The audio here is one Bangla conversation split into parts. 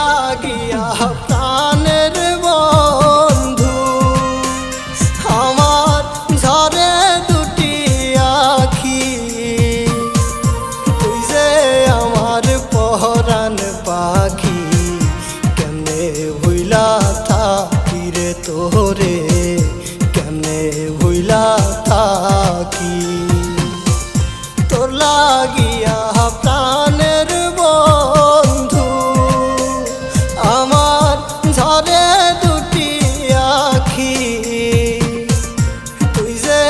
লাগিয়া প্রাণের বন্ধু আমার ঝরে দুটি আখি তুই যে আমার পরাণ পাখি কেমনে ভুইলা থাকি রে তোরে কেমনে ভুইলা থাকি তোর লাগিয়া প্রাণের বন্ধু আমার ঝরে দুটি আখি তুই যে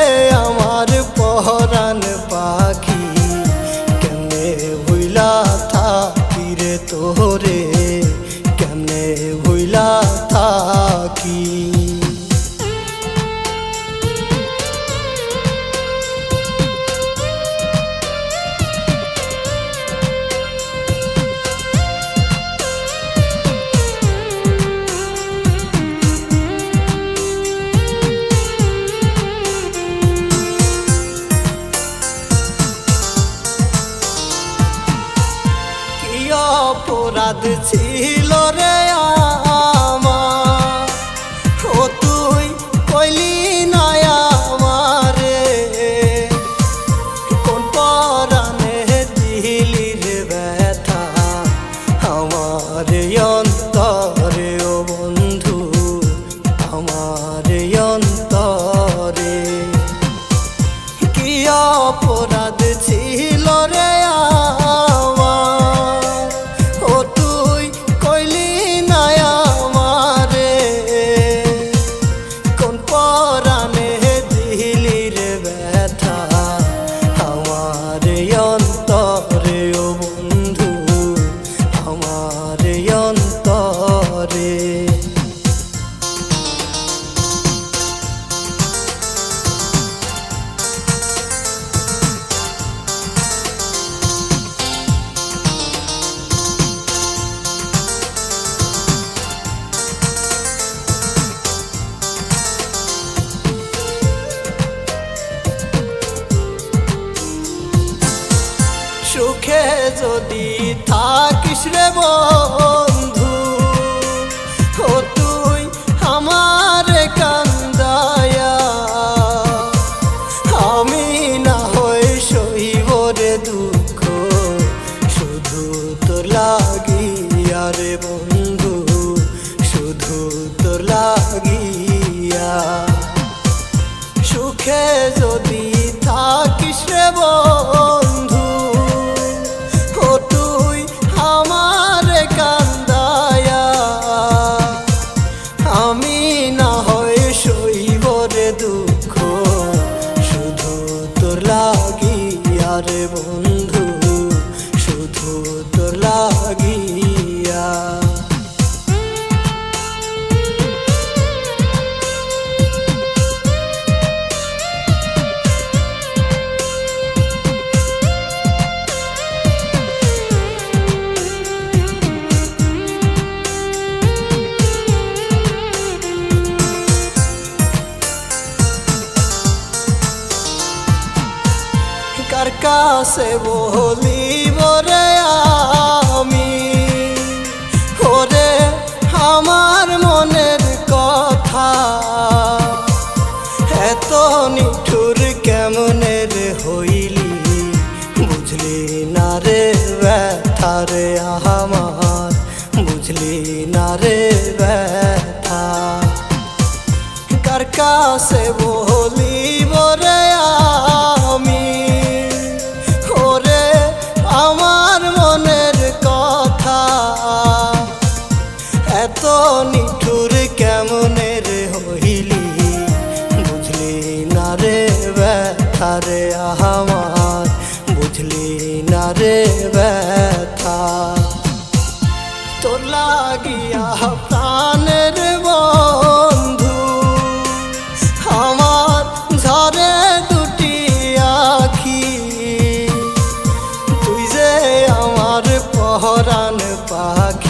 আমার পরাণ পাখি কেমনে ভুইলা থাকি রে তোরে কেমনে ভুইলা থাকি অপরাধ ছিল রে আমার ও তুই কইলি না আমারে কোন পরাণে দিলি রে ব্যথা আমার অন্তরে ও বন্ধু আমার অন্তরে কি অপরাধ ছিল রে সুখে যদি থাকিস রে বন্ধু ও তুই আমার কান্দায়া আমি না হই সইব রে দুঃখ শুধু তোর লাগিয়া রে বন্ধু শুধু তোর লাগিয়া সুখে যদি থাকিস রে বন্ধু আমি না হয় সইব রে দুঃখ শুধু তোর লাগিয়া রে বন্ধু শুধু তোর লাগিয়া কার কাছে বলিব রে আমি ওরে আমার মনের কথা এত নিঠুর কেমনে রে হইলি বুঝলি না রে ব্যথা রে আমার বুঝলি না রে ব্যথা কার কাছে বলিব রে আমি আমার মনের কথা এত নিঠুর কেমনে রে হইলি বুঝলি না রে ব্যথা রে আমার বুঝলি না রে ব্যথা তোর লাগিয়া প্রাণের বন্ধু আমার ঝরে দুটি আখি তুই যে আমার পরাণ পাখি